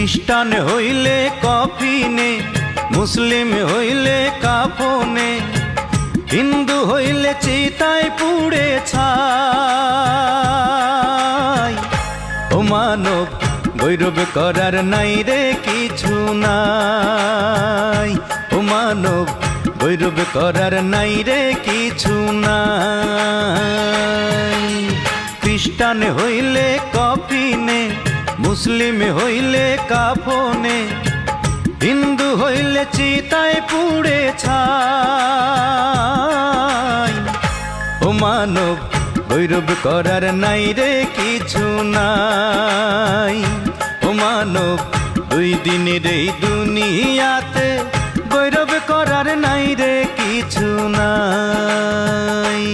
খ্রিস্টান হইলে কফিনে, মুসলিম হইলে কাফনে, হিন্দু হইলে চিতায় পুড়ে ছাই। ও মানব গৌরব করার নাই রে কিছু নাই, ও মানব গৌরব করার নাই রে কিছু নাই। খ্রিস্টান হইলে কফিনে, মুসলিম হইলে কাফনে, হিন্দু হইলে চিতায় পুড়ে ছাই। ও মানব গৌরব করার নাই রে কিছু নাই, ও মানব দুই দিনের এই দুনিয়াতে গৌরব করার নাই রে কিছু নাই।